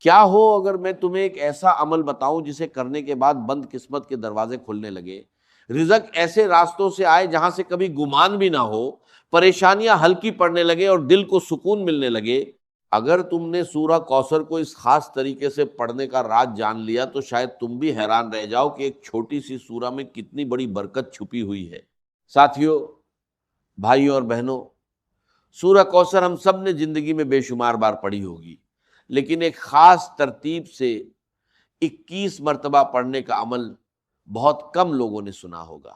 کیا ہو اگر میں تمہیں ایک ایسا عمل بتاؤں جسے کرنے کے بعد بند قسمت کے دروازے کھلنے لگے، رزق ایسے راستوں سے آئے جہاں سے کبھی گمان بھی نہ ہو، پریشانیاں ہلکی پڑنے لگے اور دل کو سکون ملنے لگے۔ اگر تم نے سورہ کوثر کو اس خاص طریقے سے پڑھنے کا راز جان لیا تو شاید تم بھی حیران رہ جاؤ کہ ایک چھوٹی سی سورہ میں کتنی بڑی برکت چھپی ہوئی ہے۔ ساتھیو، بھائیوں اور بہنوں، سورہ کوثر ہم سب نے زندگی میں بے شمار بار پڑھی ہوگی، لیکن ایک خاص ترتیب سے 21 مرتبہ پڑھنے کا عمل بہت کم لوگوں نے سنا ہوگا۔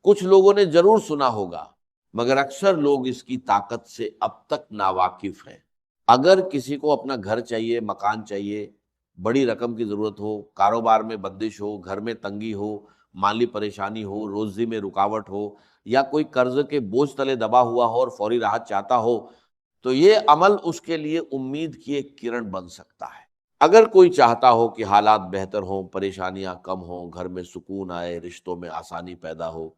کچھ لوگوں نے ضرور سنا ہوگا، مگر اکثر لوگ اس کی طاقت سے اب تک ناواقف ہیں۔ اگر کسی کو اپنا گھر چاہیے، مکان چاہیے، بڑی رقم کی ضرورت ہو، کاروبار میں بندش ہو، گھر میں تنگی ہو، مالی پریشانی ہو، روزی میں رکاوٹ ہو، یا کوئی قرض کے بوجھ تلے دبا ہوا ہو اور فوری راحت چاہتا ہو، تو یہ عمل اس کے لیے امید کی ایک کرن بن سکتا ہے۔ اگر کوئی چاہتا ہو کہ حالات بہتر ہوں، پریشانیاں کم ہوں، گھر میں سکون آئے، رشتوں میں آسانی پیدا ہو،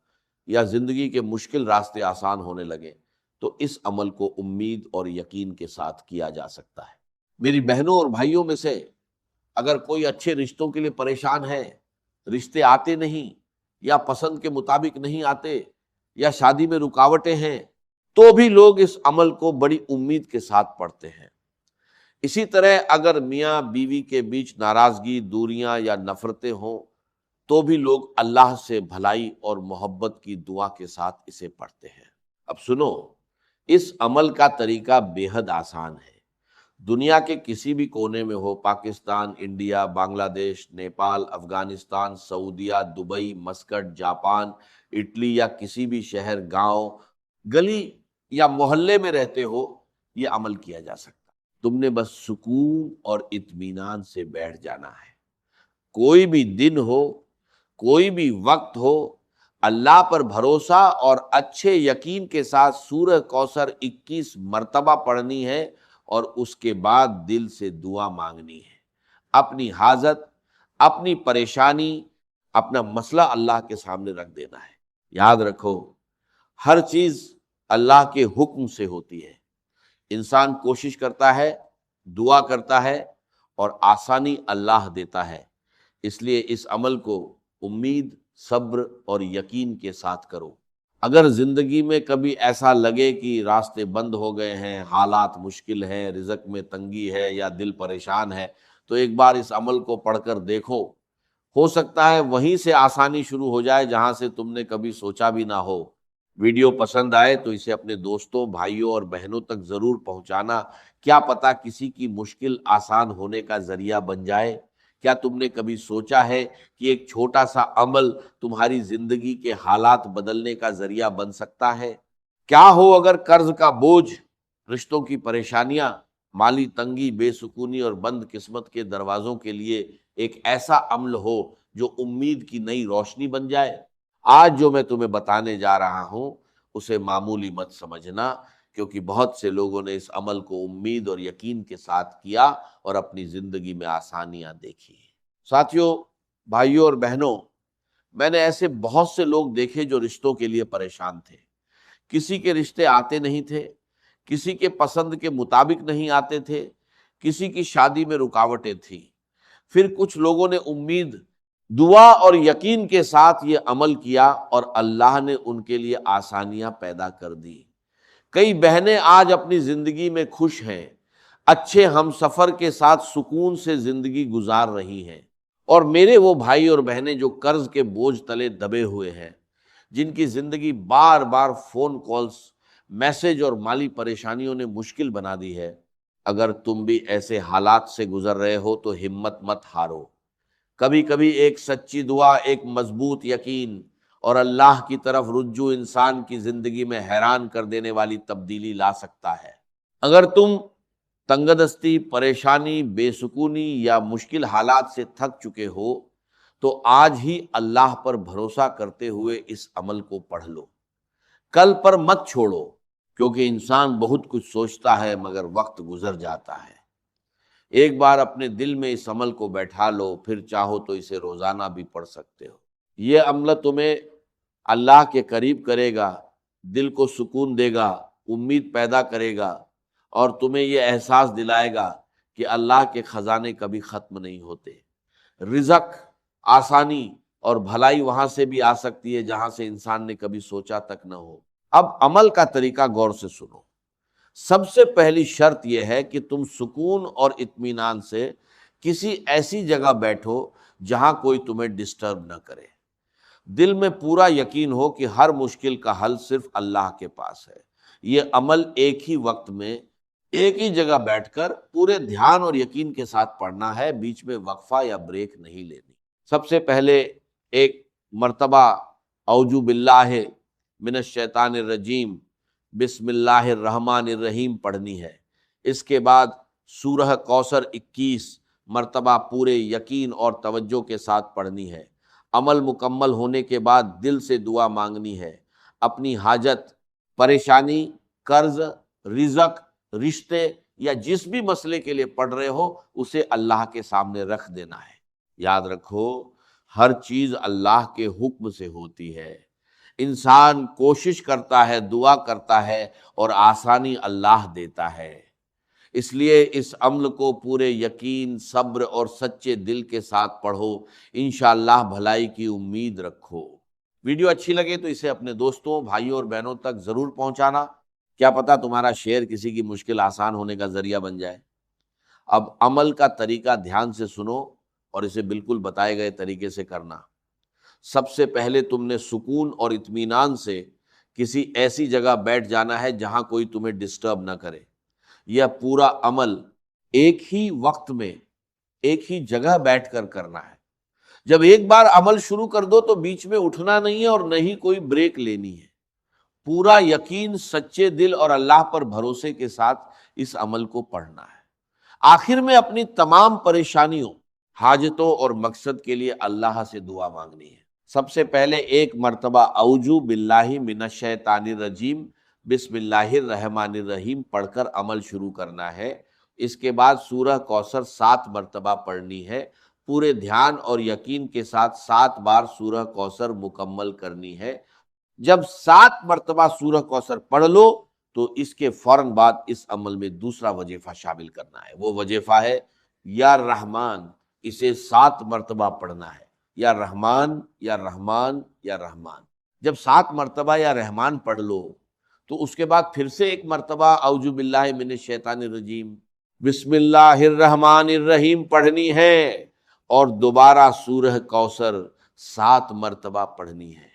یا زندگی کے مشکل راستے آسان ہونے لگے، تو اس عمل کو امید اور یقین کے ساتھ کیا جا سکتا ہے۔ میری بہنوں اور بھائیوں میں سے اگر کوئی اچھے رشتوں کے لیے پریشان ہے، رشتے آتے نہیں، یا پسند کے مطابق نہیں آتے، یا شادی میں رکاوٹیں ہیں، تو بھی لوگ اس عمل کو بڑی امید کے ساتھ پڑھتے ہیں۔ اسی طرح اگر میاں بیوی کے بیچ ناراضگی، دوریاں یا نفرتیں ہوں، تو بھی لوگ اللہ سے بھلائی اور محبت کی دعا کے ساتھ اسے پڑھتے ہیں۔ اب سنو، اس عمل کا طریقہ بے حد آسان ہے۔ دنیا کے کسی بھی کونے میں ہو، پاکستان، انڈیا، بنگلہ دیش، نیپال، افغانستان، سعودیہ، دبئی، مسکٹ، جاپان، اٹلی، یا کسی بھی شہر، گاؤں، گلی یا محلے میں رہتے ہو، یہ عمل کیا جا سکتا۔ تم نے بس سکون اور اطمینان سے بیٹھ جانا ہے۔ کوئی بھی دن ہو، کوئی بھی وقت ہو، اللہ پر بھروسہ اور اچھے یقین کے ساتھ سورہ کوثر 21 مرتبہ پڑھنی ہے، اور اس کے بعد دل سے دعا مانگنی ہے۔ اپنی حاجت، اپنی پریشانی، اپنا مسئلہ اللہ کے سامنے رکھ دینا ہے۔ یاد رکھو، ہر چیز اللہ کے حکم سے ہوتی ہے۔ انسان کوشش کرتا ہے، دعا کرتا ہے، اور آسانی اللہ دیتا ہے۔ اس لیے اس عمل کو امید، صبر اور یقین کے ساتھ کرو۔ اگر زندگی میں کبھی ایسا لگے کہ راستے بند ہو گئے ہیں، حالات مشکل ہیں، رزق میں تنگی ہے، یا دل پریشان ہے، تو ایک بار اس عمل کو پڑھ کر دیکھو۔ ہو سکتا ہے وہیں سے آسانی شروع ہو جائے جہاں سے تم نے کبھی سوچا بھی نہ ہو۔ ویڈیو پسند آئے تو اسے اپنے دوستوں، بھائیوں اور بہنوں تک ضرور پہنچانا۔ کیا پتہ کسی کی مشکل آسان ہونے کا ذریعہ بن جائے۔ کیا تم نے کبھی سوچا ہے کہ ایک چھوٹا سا عمل تمہاری زندگی کے حالات بدلنے کا ذریعہ بن سکتا ہے؟ کیا ہو اگر قرض کا بوجھ، رشتوں کی پریشانیاں، مالی تنگی، بے سکونی اور بند قسمت کے دروازوں کے لیے ایک ایسا عمل ہو جو امید کی نئی روشنی بن جائے؟ آج جو میں تمہیں بتانے جا رہا ہوں اسے معمولی مت سمجھنا، کیونکہ بہت سے لوگوں نے اس عمل کو امید اور یقین کے ساتھ کیا اور اپنی زندگی میں آسانیاں دیکھی۔ ساتھیوں، بھائیوں اور بہنوں، میں نے ایسے بہت سے لوگ دیکھے جو رشتوں کے لیے پریشان تھے۔ کسی کے رشتے آتے نہیں تھے، کسی کے پسند کے مطابق نہیں آتے تھے، کسی کی شادی میں رکاوٹیں تھیں۔ پھر کچھ لوگوں نے امید، دعا اور یقین کے ساتھ یہ عمل کیا، اور اللہ نے ان کے لیے آسانیاں پیدا کر دی۔ کئی بہنیں آج اپنی زندگی میں خوش ہیں، اچھے ہم سفر کے ساتھ سکون سے زندگی گزار رہی ہیں، اور میرے وہ بھائی اور بہنیں جو قرض کے بوجھ تلے دبے ہوئے ہیں، جن کی زندگی بار بار فون کالز، میسج اور مالی پریشانیوں نے مشکل بنا دی ہے، اگر تم بھی ایسے حالات سے گزر رہے ہو تو ہمت مت ہارو۔ کبھی کبھی ایک سچی دعا، ایک مضبوط یقین اور اللہ کی طرف رجوع انسان کی زندگی میں حیران کر دینے والی تبدیلی لا سکتا ہے۔ اگر تم تنگ دستی، پریشانی، بے سکونی یا مشکل حالات سے تھک چکے ہو تو آج ہی اللہ پر بھروسہ کرتے ہوئے اس عمل کو پڑھ لو۔ کل پر مت چھوڑو، کیونکہ انسان بہت کچھ سوچتا ہے مگر وقت گزر جاتا ہے۔ ایک بار اپنے دل میں اس عمل کو بیٹھا لو، پھر چاہو تو اسے روزانہ بھی پڑھ سکتے ہو۔ یہ عمل تمہیں اللہ کے قریب کرے گا، دل کو سکون دے گا، امید پیدا کرے گا، اور تمہیں یہ احساس دلائے گا کہ اللہ کے خزانے کبھی ختم نہیں ہوتے، رزق، آسانی اور بھلائی وہاں سے بھی آ سکتی ہے جہاں سے انسان نے کبھی سوچا تک نہ ہو۔ اب عمل کا طریقہ غور سے سنو۔ سب سے پہلی شرط یہ ہے کہ تم سکون اور اطمینان سے کسی ایسی جگہ بیٹھو جہاں کوئی تمہیں ڈسٹرب نہ کرے، دل میں پورا یقین ہو کہ ہر مشکل کا حل صرف اللہ کے پاس ہے۔ یہ عمل ایک ہی وقت میں ایک ہی جگہ بیٹھ کر پورے دھیان اور یقین کے ساتھ پڑھنا ہے، بیچ میں وقفہ یا بریک نہیں لینی۔ سب سے پہلے ایک مرتبہ اعوذ باللہ من الشیطان الرجیم بسم اللہ الرحمن الرحیم پڑھنی ہے۔ اس کے بعد سورہ کوثر 21 مرتبہ پورے یقین اور توجہ کے ساتھ پڑھنی ہے۔ عمل مکمل ہونے کے بعد دل سے دعا مانگنی ہے، اپنی حاجت، پریشانی، قرض، رزق، رشتے یا جس بھی مسئلے کے لیے پڑھ رہے ہو اسے اللہ کے سامنے رکھ دینا ہے۔ یاد رکھو ہر چیز اللہ کے حکم سے ہوتی ہے، انسان کوشش کرتا ہے، دعا کرتا ہے اور آسانی اللہ دیتا ہے۔ اس لیے اس عمل کو پورے یقین، صبر اور سچے دل کے ساتھ پڑھو، انشاءاللہ بھلائی کی امید رکھو۔ ویڈیو اچھی لگے تو اسے اپنے دوستوں، بھائیوں اور بہنوں تک ضرور پہنچانا، کیا پتہ تمہارا شیئر کسی کی مشکل آسان ہونے کا ذریعہ بن جائے۔ اب عمل کا طریقہ دھیان سے سنو اور اسے بالکل بتائے گئے طریقے سے کرنا۔ سب سے پہلے تم نے سکون اور اطمینان سے کسی ایسی جگہ بیٹھ جانا ہے جہاں کوئی تمہیں ڈسٹرب نہ کرے۔ یہ پورا عمل ایک ہی وقت میں ایک ہی جگہ بیٹھ کر کرنا ہے۔ جب ایک بار عمل شروع کر دو تو بیچ میں اٹھنا نہیں ہے اور نہ ہی کوئی بریک لینی ہے۔ پورا یقین، سچے دل اور اللہ پر بھروسے کے ساتھ اس عمل کو پڑھنا ہے۔ آخر میں اپنی تمام پریشانیوں، حاجتوں اور مقصد کے لیے اللہ سے دعا مانگنی ہے۔ سب سے پہلے ایک مرتبہ اعوذ باللہ من الشیطان الرجیم بسم اللہ الرحمن الرحیم پڑھ کر عمل شروع کرنا ہے۔ اس کے بعد سورہ کوثر 7 مرتبہ پڑھنی ہے، پورے دھیان اور یقین کے ساتھ 7 بار سورہ کوثر مکمل کرنی ہے۔ جب 7 مرتبہ سورہ کوثر پڑھ لو تو اس کے فوراً بعد اس عمل میں دوسرا وظیفہ شامل کرنا ہے۔ وہ وظیفہ ہے یا رحمان، اسے 7 مرتبہ پڑھنا ہے، یا رحمان یا رحمان یا رحمان۔ جب 7 مرتبہ یا رحمان پڑھ لو تو اس کے بعد پھر سے ایک مرتبہ اعوذ باللہ من الشیطان الرجیم بسم اللہ الرحمن الرحیم پڑھنی ہے اور دوبارہ سورہ کوثر 7 مرتبہ پڑھنی ہے۔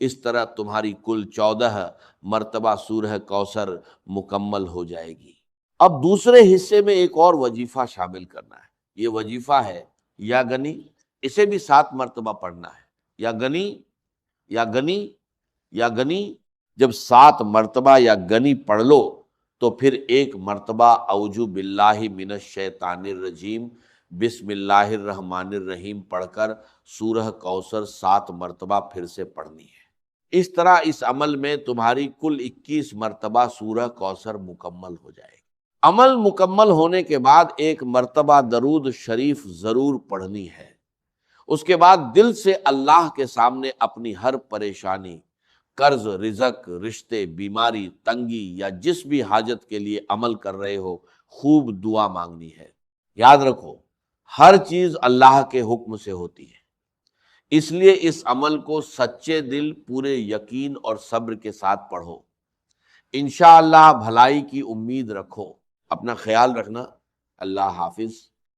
اس طرح تمہاری کل 14 مرتبہ سورہ کوثر مکمل ہو جائے گی۔ اب دوسرے حصے میں ایک اور وظیفہ شامل کرنا ہے۔ یہ وظیفہ ہے یا گنی، اسے بھی 7 مرتبہ پڑھنا ہے۔ یا گنی یا گنی یا گنی، جب 7 مرتبہ یا گنی پڑھ لو تو پھر ایک مرتبہ اعوذ باللہ من الشیطان الرجیم بسم اللہ الرحمن الرحیم پڑھ کر سورہ کوثر 7 مرتبہ پھر سے پڑھنی ہے۔ اس طرح اس عمل میں تمہاری کل 21 مرتبہ سورہ کوثر مکمل ہو جائے گی۔ عمل مکمل ہونے کے بعد ایک مرتبہ درود شریف ضرور پڑھنی ہے۔ اس کے بعد دل سے اللہ کے سامنے اپنی ہر پریشانی، قرض، رزق، رشتے، بیماری، تنگی یا جس بھی حاجت کے لیے عمل کر رہے ہو خوب دعا مانگنی ہے۔ یاد رکھو ہر چیز اللہ کے حکم سے ہوتی ہے، اس لیے اس عمل کو سچے دل، پورے یقین اور صبر کے ساتھ پڑھو۔ انشاءاللہ بھلائی کی امید رکھو۔ اپنا خیال رکھنا۔ اللہ حافظ۔